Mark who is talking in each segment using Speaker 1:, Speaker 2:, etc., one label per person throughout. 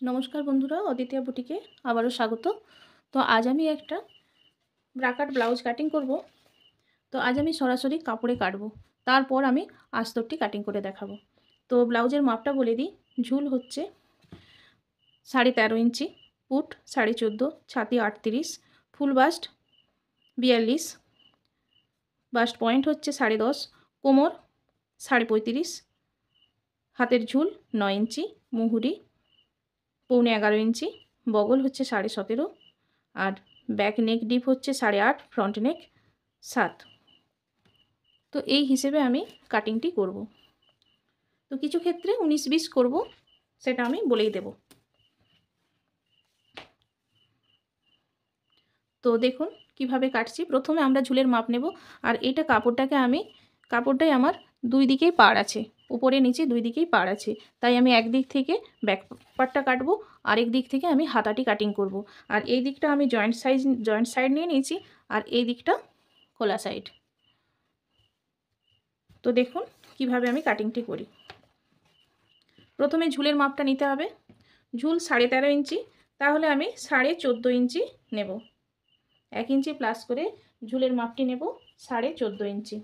Speaker 1: নমস্কার বন্ধুরা, অদ্বিতীয়া বুটিকে আবারও স্বাগত। তো আজ আমি একটা ব্রাকাট ব্লাউজ কাটিং করব। তো আজ আমি সরাসরি কাপড়ে কাটবো, তারপর আমি আস্তরটি কাটিং করে দেখাবো। তো ব্লাউজের মাপটা বলে দিই। ঝুল হচ্ছে 13.5 ইঞ্চি, পুট 14.5, ছাতি 38, ফুল বাস্ট 42, বাস্ট পয়েন্ট হচ্ছে 10.5, কোমর 35.5, হাতের ঝুল 9 ইঞ্চি, মুহুরি 11.25 ইঞ্চি, বগল হচ্ছে 17.5, আর ব্যাক নেক ডিপ হচ্ছে 8.5, ফ্রন্ট নেক 7। তো এই হিসেবে আমি কাটিংটি করব। তো কিছু ক্ষেত্রে 19-20 করব, সেটা আমি বলেই দেব। তো দেখুন কিভাবে কাটছি। প্রথমে আমরা ঝুলের মাপ নেব, আর এটা কাপড়টাই আমার দুই দিকেই পাড় আছে, উপরে নিচে দুই দিকেই পাড় আছে, তাই আমি একদিক থেকে ব্যাক পার্টটা কাটবো, আরেক দিক থেকে আমি হাতাটি কাটিং করব। আর এই দিকটা আমি জয়েন্ট সাইড নিয়ে নিয়েছি, আর এই দিকটা খোলা সাইড। তো দেখুন কিভাবে আমি কাটিংটি করি। প্রথমে ঝুলের মাপটা নিতে হবে। ঝুল 13.5 ইঞ্চি, তাহলে আমি 14.5 ইঞ্চি নেব। 1 ইঞ্চি প্লাস করে ঝুলের মাপটি নেব 14.5 ইঞ্চি।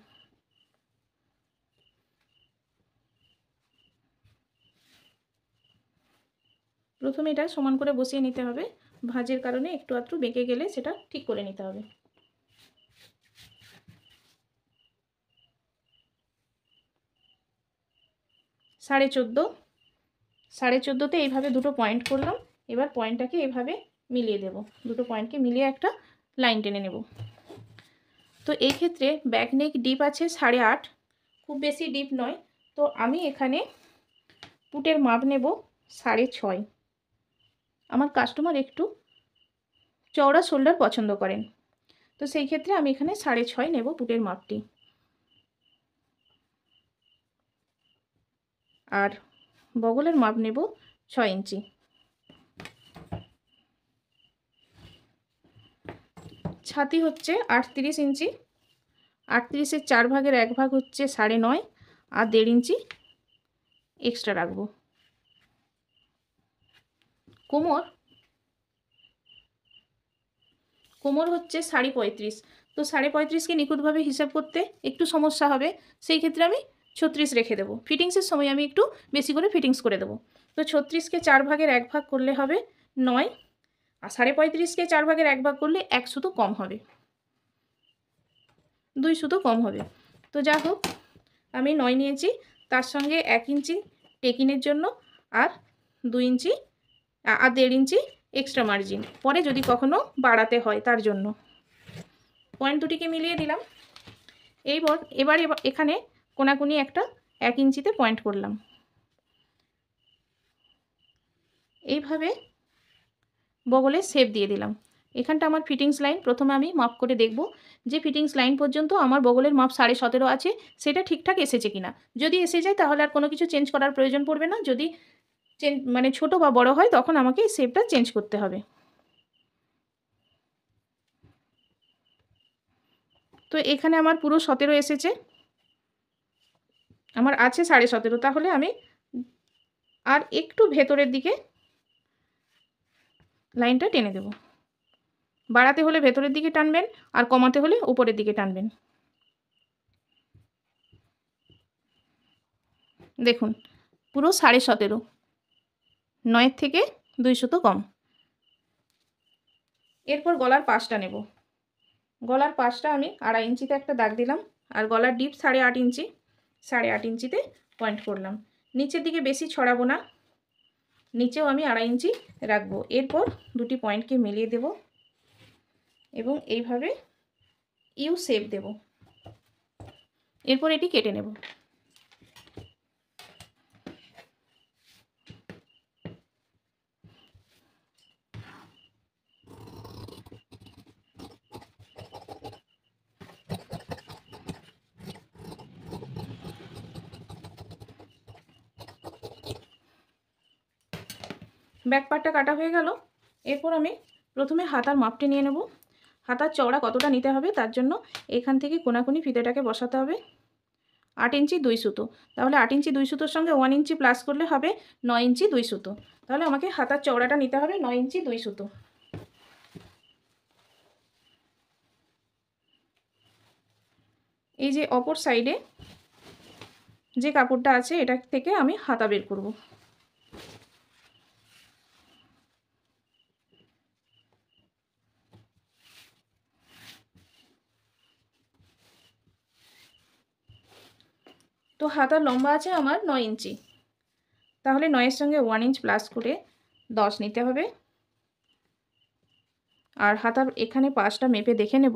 Speaker 1: প্রথমে এটা সমান করে বসিয়ে নিতে হবে, ভাঁজের কারণে একটু আধটু বেঁকে গেলে সেটা ঠিক করে নিতে হবে। সাড়ে চোদ্দোতে এইভাবে দুটো পয়েন্ট করলাম। এবার পয়েন্টটাকে এইভাবে মিলিয়ে দেব, দুটো পয়েন্টকে মিলিয়ে একটা লাইন টেনে নেব। তো এই ক্ষেত্রে ব্যাক নেক ডিপ আছে 8.5, খুব বেশি ডিপ নয়। তো আমি এখানে পুটের মাপ নেব 6.5। আমার কাস্টমার একটু চওড়া শোল্ডার পছন্দ করেন, তো সেই ক্ষেত্রে আমি এখানে 6.5 নেব পুটের মাপটি। আর বগলের মাপ নেব 6 ইঞ্চি। ছাতি হচ্ছে 38 ইঞ্চি, 38-এর 4 ভাগের 1 ভাগ হচ্ছে 9.5, আর 1.5 ইঞ্চি এক্সট্রা রাখবো। কোমর হচ্ছে 35.5। তো 35.5কে নিখুঁতভাবে হিসাব করতে একটু সমস্যা হবে, সেই ক্ষেত্রে আমি 36 রেখে দেবো। ফিটিংসের সময় আমি একটু বেশি করে ফিটিংস করে দেবো। তো 36কে 4 ভাগের 1 ভাগ করলে হবে 9, আর 35.5কে 4 ভাগের 1 ভাগ করলে 1 সুতো কম হবে, 2 সুতো কম হবে। তো যা হোক, আমি 9 নিয়েছি, তার সঙ্গে 1 ইঞ্চি টেকিনের জন্য, আর 2 ইঞ্চি আর 1.5 ইঞ্চি এক্সট্রা মার্জিন, পরে যদি কখনো বাড়াতে হয় তার জন্য। পয়েন্ট দুটিকে মিলিয়ে দিলাম। এবার এখানে কোনাকুনি একটা 1 ইঞ্চিতে পয়েন্ট করলাম। এইভাবে বগলে শেপ দিয়ে দিলাম। এখানটা আমার ফিটিংস লাইন। প্রথমে আমি মাপ করে দেখব যে ফিটিংস লাইন পর্যন্ত আমার বগলের মাপ 17.5 আছে, সেটা ঠিকঠাক এসেছে কিনা। যদি এসে যায় তাহলে আর কোনো কিছু চেঞ্জ করার প্রয়োজন পড়বে না। যদি মানে ছোট বা বড় হয় তখন আমাকে এই শেপটা চেঞ্জ করতে হবে। তো এখানে আমার পুরো 17 এসেছে, আমার আছে 17.5, তাহলে আমি আর একটু ভেতরের দিকে লাইনটা টেনে দেব। বাড়াতে হলে ভেতরের দিকে টানবেন, আর কমাতে হলে উপরের দিকে টানবেন। দেখুন পুরো 17.5, 9 থেকে 2 সুতো কম। এরপর গলার পাশটা নেব। গলার পাশটা আমি 2.5 ইঞ্চিতে একটা দাগ দিলাম, আর গলার ডিপ 8.5 ইঞ্চি, 8.5 ইঞ্চিতে পয়েন্ট করলাম। নিচের দিকে বেশি ছড়াবো না, নিচেও আমি 2.5 ইঞ্চি রাখবো। এরপর দুটি পয়েন্টকে মিলিয়ে দেব এবং এইভাবে ইউ শেপ দেব। এরপর এটি কেটে নেব। ব্যাক পার্টটা কাটা হয়ে গেল। এরপর আমি প্রথমে হাতার মাপটি নিয়ে নেব। হাতার চওড়া কতটা নিতে হবে তার জন্য এখান থেকে কোনাকুনি ফিতেটাকে বসাতে হবে 8 ইঞ্চি 2 সুতো। তাহলে 8 ইঞ্চি 2 সুতোর সঙ্গে 1 ইঞ্চি প্লাস করলে হবে 9 ইঞ্চি 2 সুতো। তাহলে আমাকে হাতার চওড়াটা নিতে হবে 9 ইঞ্চি 2 সুতো। এই যে অপর সাইডে যে কাপড়টা আছে এটা থেকে আমি হাতা বের করব। তো হাতার লম্বা আছে আমার 9 ইঞ্চি, তাহলে 9 এর সঙ্গে 1 ইঞ্চ প্লাস করে 10 নিতে হবে। আর হাতার এখানে পাশটা মেপে দেখে নেব,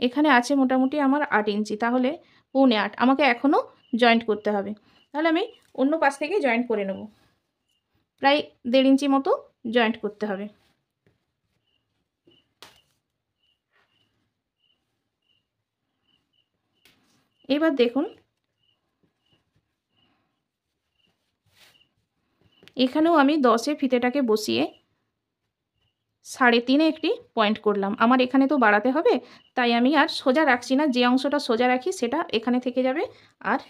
Speaker 1: এখানে আছে মোটামুটি আমার 8 ইঞ্চি, তাহলে 7.25 আমাকে এখনও জয়েন্ট করতে হবে। তাহলে আমি অন্য পাশ থেকে জয়েন্ট করে নেব, প্রায় 1.5 ইঞ্চি মতো জয়েন্ট করতে হবে। এবার দেখুন এখানেও আমি 10-এ ফিতেটাকে বসিয়ে 3.5 একটি পয়েন্ট করলাম। আমার এখানে তো বাড়াতে হবে, তাই আমি আর সোজা রাখছি না, যে অংশটা সোজা রাখি সেটা এখানে থেকে যাবে, আর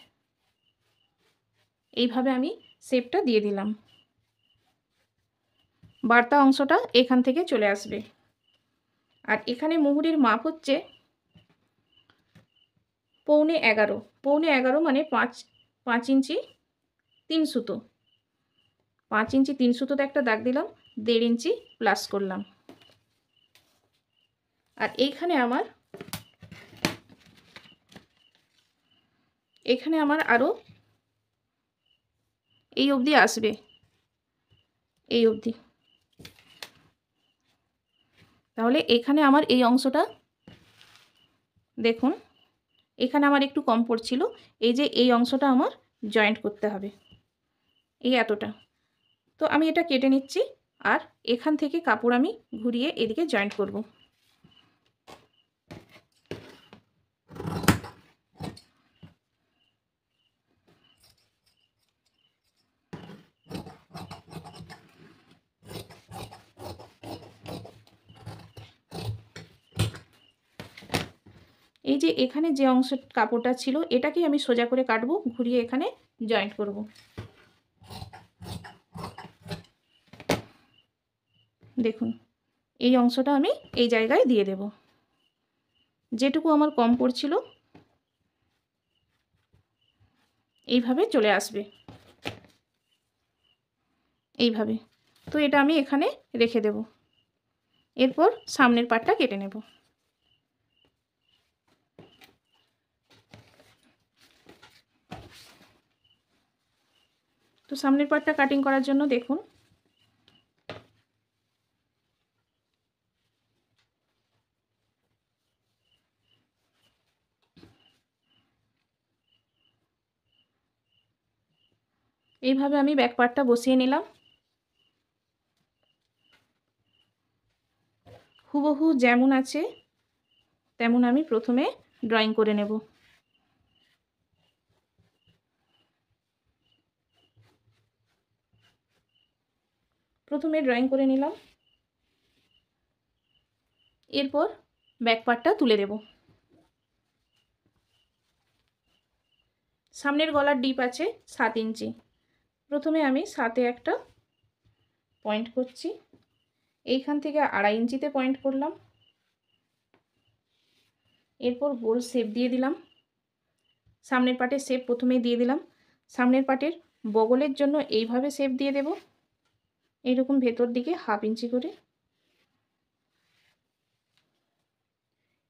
Speaker 1: এইভাবে আমি শেপটা দিয়ে দিলাম। বাড়তা অংশটা এখান থেকে চলে আসবে। আর এখানে মুহুরির মাপ হচ্ছে 11.25। 11.25 মানে 5 ইঞ্চি 3 সুতো। 5 ইঞ্চি 3 সুতোতে একটা দাগ দিলাম, 1.5 ইঞ্চি প্লাস করলাম। আর এখানে আমার আরও এই অবধি আসবে, এই অবধি। তাহলে এখানে আমার এই অংশটা দেখুন, এখানে আমার একটু কম পড়ছিল, এই যে এই অংশটা আমার জয়েন্ট করতে হবে, এই এতটা। তো আমি এটা কেটে নিচ্ছি, আর এখান থেকে কাপড় আমি ঘুরিয়ে এদিকে জয়েন্ট করব। এই যে এখানে যে অংশ কাপড়টা ছিল এটাকেই আমি সোজা করে কাটবো, ঘুরিয়ে এখানে জয়েন্ট করব। দেখুন এই অংশটা আমি এই জায়গায় দিয়ে দেব, যেটুকু আমার কম পড়ছিল এইভাবে চলে আসবে, এইভাবে। তো এটা আমি এখানে রেখে দেব। এরপর সামনের পাটটা কেটে নেব। তো সামনের পাটটা কাটিং করার জন্য দেখুন এইভাবে আমি ব্যাক পার্টটা বসিয়ে নিলাম। হুবহু যেমন আছে তেমন আমি প্রথমে ড্রয়িং করে নেব। প্রথমে ড্রয়িং করে নিলাম, এরপর ব্যাক পার্টটা তুলে দেব। সামনের গলার ডিপ আছে 7 ইঞ্চি। প্রথমে আমি 7-এ একটা পয়েন্ট করছি, এইখান থেকে 2.5 ইঞ্চিতে পয়েন্ট করলাম, এরপর গোল শেপ দিয়ে দিলাম। সামনের পাটের শেপ প্রথমেই দিয়ে দিলাম, সামনের পাটের বগলের জন্য এইভাবে শেপ দিয়ে দেব, এইরকম ভেতর দিকে 1/2 ইঞ্চি করে।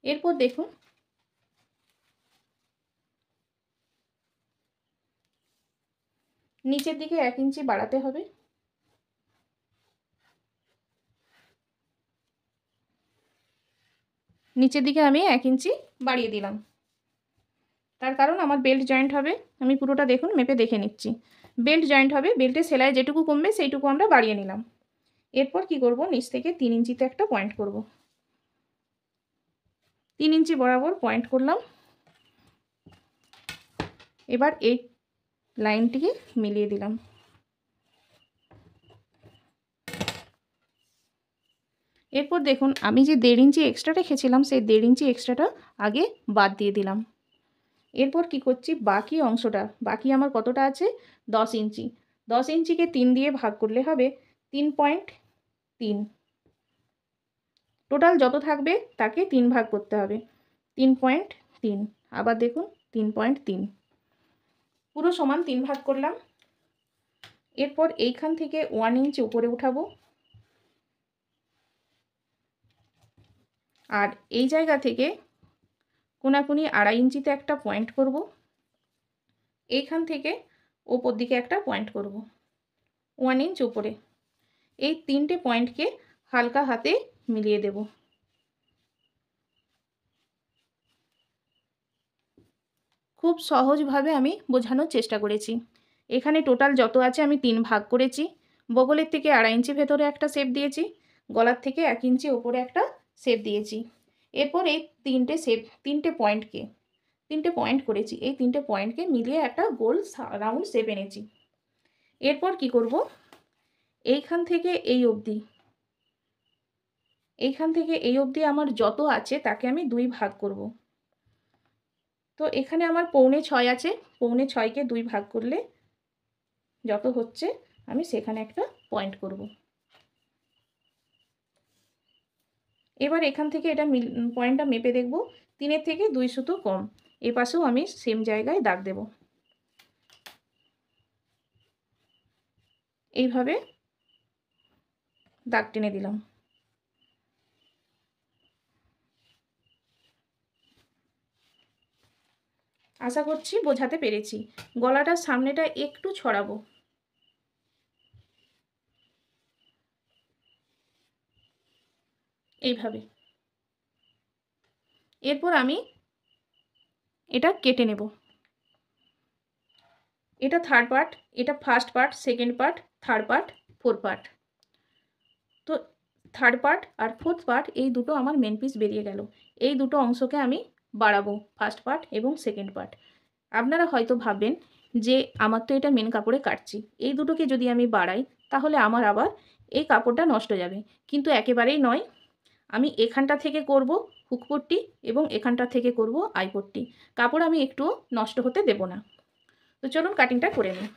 Speaker 1: এরপর দেখুন নিচের দিকে 1 ইঞ্চি বাড়াতে হবে, নিচের দিকে আমি 1 ইঞ্চি বাড়িয়ে দিলাম। তার কারণ আমার বেল্ট জয়েন্ট হবে, আমি পুরোটা দেখুন মেপে দেখে নিচ্ছি। বেল্ট জয়েন্ট হবে, বেল্টের সেলাই যেটুকু কমবে সেইটুকু আমরা বাড়িয়ে নিলাম। এরপর কি করব, নিচ থেকে 3 ইঞ্চিতে একটা পয়েন্ট করব। 3 ইঞ্চি বরাবর পয়েন্ট করলাম। এবার এই লাইনটিকে মিলিয়ে দিলাম। এরপর দেখুন আমি যে 1.5 ইঞ্চি এক্সট্রা রেখেছিলাম সেই 1.5 ইঞ্চি এক্সট্রাটা আগে বাদ দিয়ে দিলাম। এরপর কি করছি, বাকি অংশটা, বাকি আমার কতটা আছে 10 ইঞ্চি, 10 ইঞ্চিকে 3 দিয়ে ভাগ করলে হবে 3.3। টোটাল যত থাকবে তাকে 3 ভাগ করতে হবে। 3.3, আবার দেখুন 3.3, পুরো সমান 3 ভাগ করলাম। এরপর এইখান থেকে 1 ইঞ্চ উপরে উঠাবো, আর এই জায়গা থেকে কোনাকুনি 2.5 ইঞ্চিতে একটা পয়েন্ট করব, এইখান থেকে ওপর দিকে একটা পয়েন্ট করব 1 ইঞ্চ উপরে। এই 3টে পয়েন্টকে হালকা হাতে মিলিয়ে দেব। খুব সহজভাবে আমি বোঝানোর চেষ্টা করেছি। এখানে টোটাল যত আছে আমি 3 ভাগ করেছি। বগলের থেকে 2.5 ইঞ্চি ভেতরে একটা শেপ দিয়েছি, গলার থেকে 1 ইঞ্চি ওপরে একটা শেপ দিয়েছি। এরপর এই 3টে পয়েন্ট করেছি, এই 3টে পয়েন্টকে মিলিয়ে একটা গোল রাউন্ড শেপ এনেছি। এরপর কি করব, এইখান থেকে এই অবধি আমার যত আছে তাকে আমি 2 ভাগ করব। তো এখানে আমার 5.25 আছে, 5.25কে 2 ভাগ করলে যত হচ্ছে আমি সেখানে একটা পয়েন্ট করব। এবার এখান থেকে এটা পয়েন্টটা মেপে দেখব 3-এর থেকে 2 সুতো কম। এ পাশেও আমি সেম জায়গায় দাগ দেব। এইভাবে দাগ টেনে দিলাম। আশা করছি বোঝাতে পেরেছি। গলাটার সামনেটা একটু ছড়াবো, এইভাবে। এরপর আমি এটা কেটে নেব। এটা থার্ড পার্ট, এটা first part, second part, third part, fourth part. তো থার্ড পার্ট আর ফোর্থ পার্ট এই দুটো আমার মেন পিস বেরিয়ে গেল। এই দুটো অংশকে আমি বাড়াবো, ফার্স্ট পার্ট এবং সেকেন্ড পার্ট। আপনারা হয়তো ভাববেন যে আমার তো এটা মেন কাপড়ে কাটছি, এই দুটোকে যদি আমি বাড়াই তাহলে আমার আবার এই কাপড়টা নষ্ট যাবে। কিন্তু একেবারেই নয়। আমি এখানটা থেকে করব হুক পট্টি এবং এখানটা থেকে করব আই পট্টি। কাপড় আমি একটুও নষ্ট হতে দেব না। তো চলুন কাটিংটা করে নিই।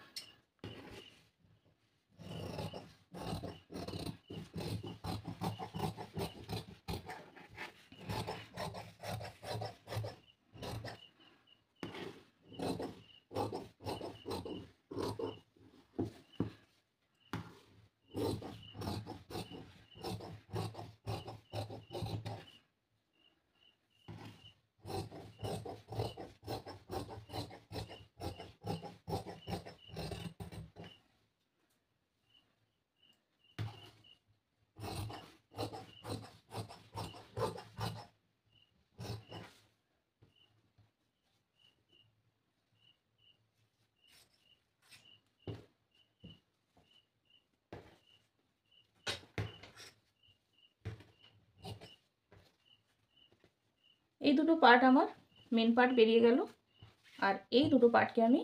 Speaker 1: এই দুটো পার্ট আমার মেন পার্ট বেরিয়ে গেল, আর এই দুটো পার্টকে আমি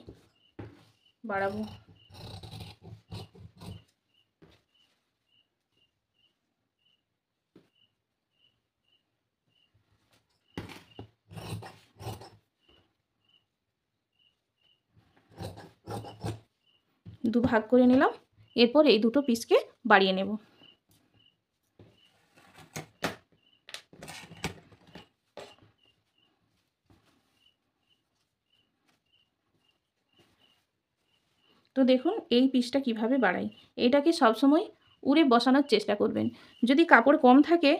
Speaker 1: বাড়াবো। দু ভাগ করে নিলাম। এরপর এই দুটো পিসকে বাড়িয়ে নেব। তো দেখুন এই পিসটা কিভাবে বাড়াই। এটাকে সবসময় উড়ে বসানোর চেষ্টা করবেন। যদি কাপড় কম থাকে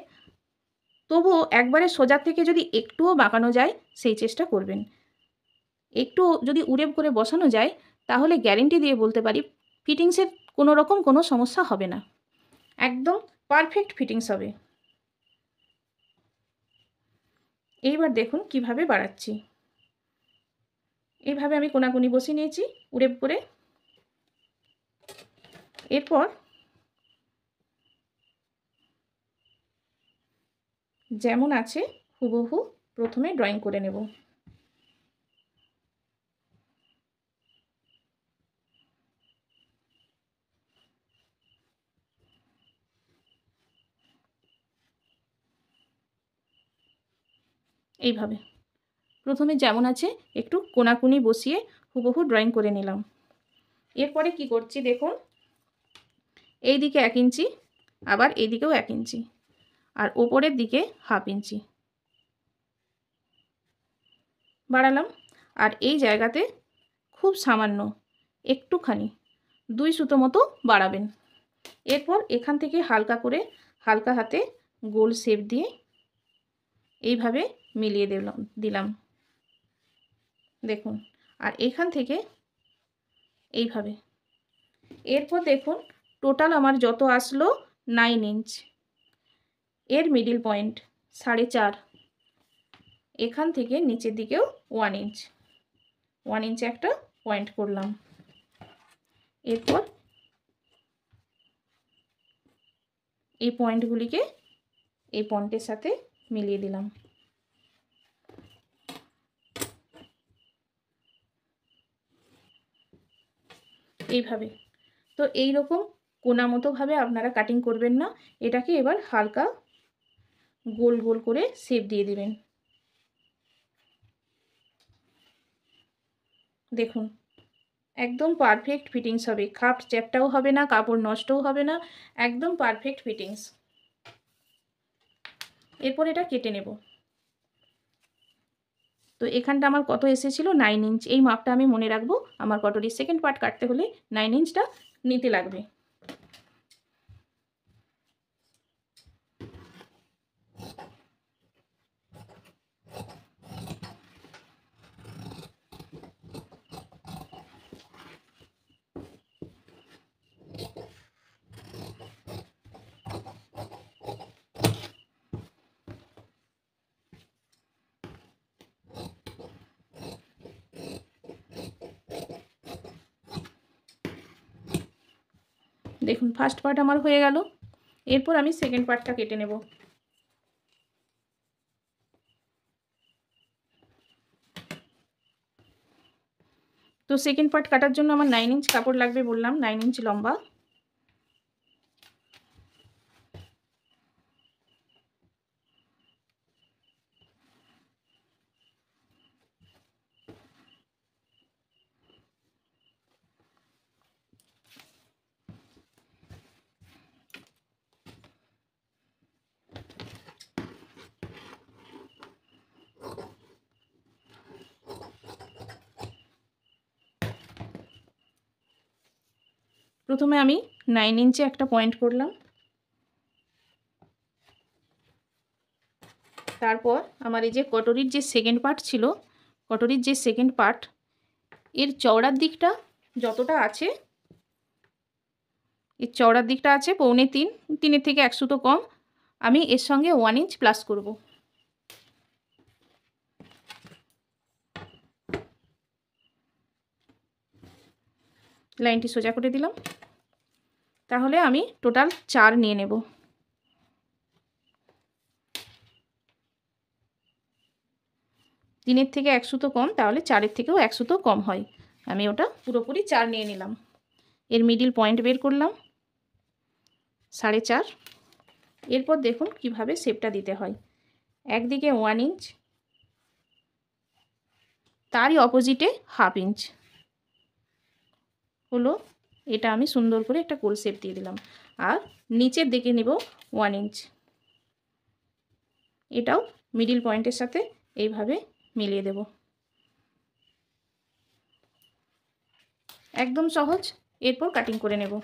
Speaker 1: তবুও একবারে সোজা থেকে যদি একটুও বাঁকানো যায় সেই চেষ্টা করবেন। একটু যদি উড়েব করে বসানো যায় তাহলে গ্যারেন্টি দিয়ে বলতে পারি ফিটিংসের কোনো রকম কোনো সমস্যা হবে না, একদম পারফেক্ট ফিটিংস হবে। এইবার দেখুন কিভাবে বাড়াচ্ছি। এইভাবে আমি কোনাকুনি বসিয়ে নিয়েছি উড়েব করে। এরপর যেমন আছে হুবহু প্রথমে ড্রয়িং করে নেব। এইভাবে প্রথমে যেমন আছে একটু কোনাকুনি বসিয়ে হুবহু ড্রয়িং করে নিলাম। এরপরে কি করছি দেখুন, এই দিকে 1 ইঞ্চি, আবার এই দিকেও 1 ইঞ্চি, আর ওপরের দিকে 1/2 ইঞ্চি বাড়ালাম। আর এই জায়গাতে খুব সামান্য একটুখানি 2 সুতো মতো বাড়াবেন। এরপর এখান থেকে হালকা করে হালকা হাতে গোল শেপ দিয়ে এইভাবে মিলিয়ে দিলাম দেখুন। আর এখান থেকে এইভাবে। এরপর দেখুন টোটাল আমার যত আসলো 9 ইঞ্চ, এর মিডিল পয়েন্ট 4.5, এখান থেকে নিচের দিকেও 1 ইঞ্চ, 1 ইঞ্চে একটা পয়েন্ট করলাম। এরপর এই পয়েন্টগুলিকে এই পয়েন্টের সাথে মিলিয়ে দিলাম। এইভাবে। তো এই রকম কোনা মতো ভাবে আপনারা কাটিং করবেন না, এটাকে এবার হালকা গোল গোল করে শেপ দিয়ে দিবেন। দেখুন একদম পারফেক্ট ফিটিংস হবে, খাপ চ্যাপটাও হবে না, কাপড় নষ্টও হবে না, একদম পারফেক্ট ফিটিংস। এরপর এটা কেটে নেব। তো এখানটা আমার কত এসেছিল 9 ইঞ্চ, এই মাপটা আমি মনে রাখবো। আমার কটরির সেকেন্ড পার্ট কাটতে হলে 9 ইঞ্চটা নিতে লাগবে। দেখুন ফার্স্ট পার্ট আমার হয়ে গেল। এরপর আমি সেকেন্ড পার্টটা কেটে নেব। তো সেকেন্ড পার্ট কাটার জন্য আমার 9 ইঞ্চ কাপড় লাগবে, বললাম 9 ইঞ্চ লম্বা। প্রথমে আমি 9 ইঞ্চে একটা পয়েন্ট করলাম, তারপর আমার এই যে কটরির যে সেকেন্ড পার্ট ছিল, কটরির যে সেকেন্ড পার্ট এর চওড়ার দিকটা যতটা আছে, এর চওড়ার দিকটা আছে 3.25, 3-এর থেকে 1 সুতো কম, আমি এর সঙ্গে 1 ইঞ্চ প্লাস করব। লাইনটি সোজা করে দিলাম। তাহলে আমি টোটাল 4 নিয়ে নেব। তিনের থেকে 1 সুতো কম, তাহলে 4-এর থেকেও 1 সুতো কম হয়। আমি ওটা পুরোপুরি 4 নিয়ে নিলাম। এর মিডিল পয়েন্ট বের করলাম 4.5। এরপর দেখুন কিভাবে শেপটা দিতে হয়। একদিকে 1 ইঞ্চ, তারই অপোজিটে 1/2 ইঞ্চ হলো। এটা আমি সুন্দর করে একটা গোল শেপ দিয়ে দিলাম। আর নিচের দিকে নেব 1 ইঞ্চ, এটাও মিডিল পয়েন্টের সাথে এইভাবে মিলিয়ে দেব। একদম সহজ। এরপর কাটিং করে নেব।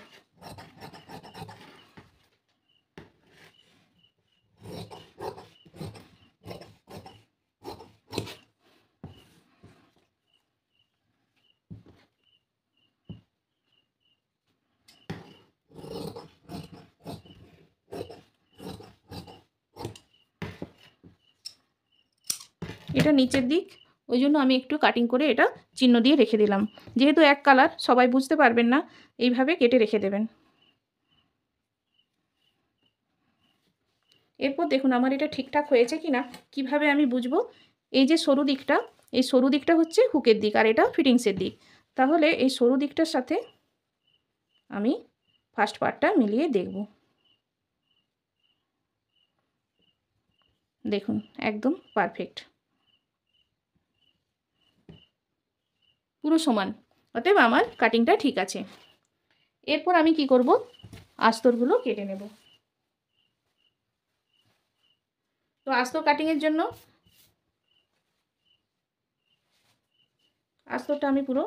Speaker 1: এটা নিচের দিক, ওই জন্য আমি একটু কাটিং করে এটা চিহ্ন দিয়ে রেখে দিলাম। যেহেতু এক কালার সবাই বুঝতে পারবেন না, এইভাবে কেটে রেখে দেবেন। এরপর দেখুন আমার এটা ঠিকঠাক হয়েছে কি না কীভাবে আমি বুঝবো। এই যে সরু দিকটা, এই সরু দিকটা হচ্ছে হুকের দিক, আর এটা ফিটিংসের দিক। তাহলে এই সরু দিকটার সাথে আমি ফার্স্ট পার্টটা মিলিয়ে দেখব। দেখুন একদম পারফেক্ট, পুরো সমান, অতএব আমার কাটিংটা ঠিক আছে। এরপর আমি কি করব, আস্তরগুলো কেটে নেব। তো আস্তর কাটিংয়ের জন্য আস্তরটা আমি পুরো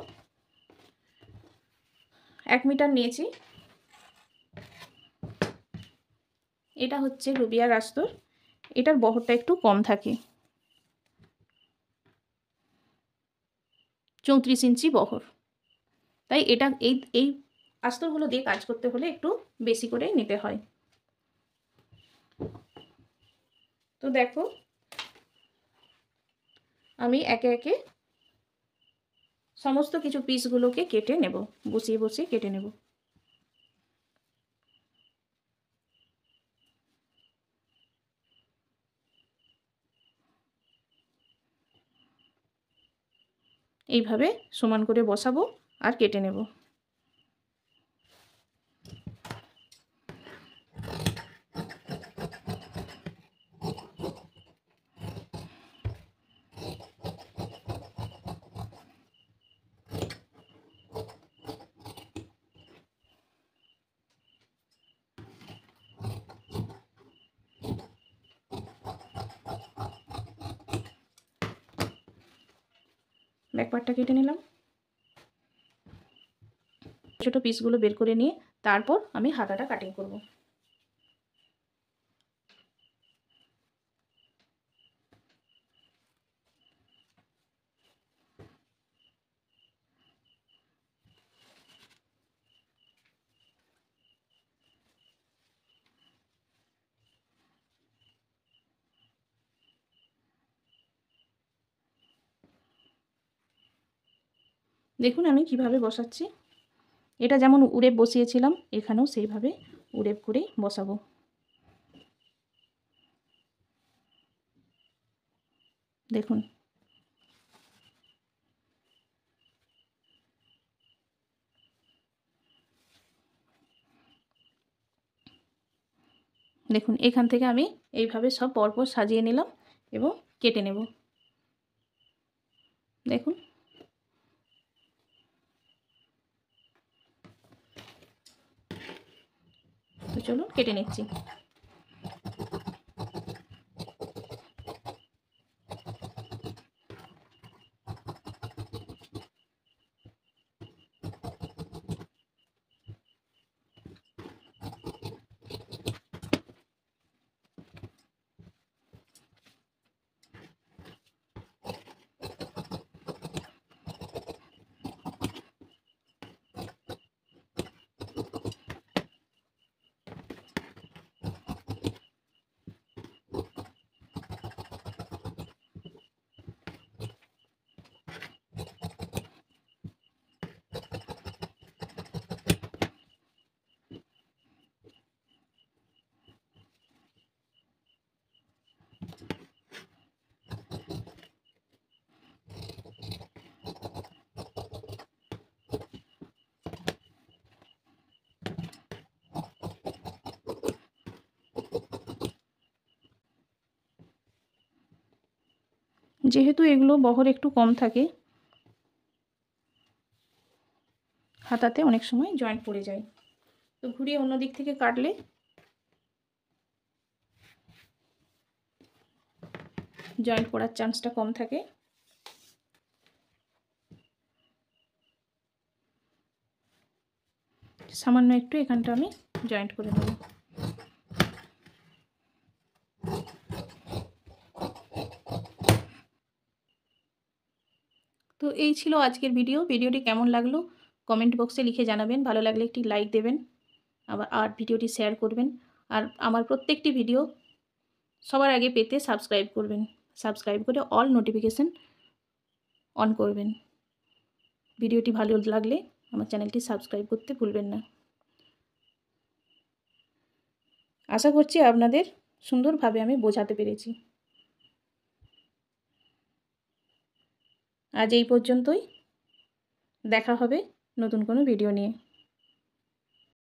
Speaker 1: 1 মিটার নিয়েছি। এটা হচ্ছে রুবিয়ার আস্তর, এটার বহরটা একটু কম থাকে, 34 ইঞ্চি বহর। তাই এটা এই আস্তরগুলো দিয়ে কাজ করতে হলে একটু বেশি করে নিতে হয়। তো দেখো আমি একে একে সমস্ত কিছু পিসগুলোকে কেটে নেব, বসিয়ে বসিয়ে কেটে নেব। এইভাবে সমান করে বসাবো আর কেটে নেব। ব্যাক পার্টটা কেটে নিলাম। ছোট পিসগুলো বের করে নিয়ে তারপর আমি হাতাটা কাটিং করব। দেখুন আমি কিভাবে বসাচ্ছি। এটা যেমন উড়েপ বসিয়েছিলাম এখানেও সেইভাবে উড়েপ করেই বসাবো। দেখুন দেখুন এখান থেকে আমি এইভাবে সব পরপর সাজিয়ে নিলাম এবং কেটে নেব। দেখুন তো চলুন কেটে নিচ্ছি। যেহেতু এগুলো বহর একটু কম থাকে হাতাতে অনেক সময় জয়েন্ট পড়ে যায়, তো ঘুরিয়ে অন্য দিক থেকে কাটলে জয়েন্ট পড়ার চান্সটা কম থাকে। সামান্য একটু এখানটা আমি জয়েন্ট করে নেব। তো এই ছিল আজকের ভিডিওটি কেমন লাগলো কমেন্ট বক্সে লিখে জানাবেন। ভালো লাগলে একটি লাইক দেবেন, আর ভিডিওটি শেয়ার করবেন। আর আমার প্রত্যেকটি ভিডিও সবার আগে পেতে সাবস্ক্রাইব করবেন, সাবস্ক্রাইব করে অল নোটিফিকেশন অন করবেন। ভিডিওটি ভালো লাগলে আমার চ্যানেলটি সাবস্ক্রাইব করতে ভুলবেন না। আশা করছি আপনাদের সুন্দরভাবে আমি বোঝাতে পেরেছি। আজ এই পর্যন্তই, দেখা হবে নতুন কোনো ভিডিও নিয়ে।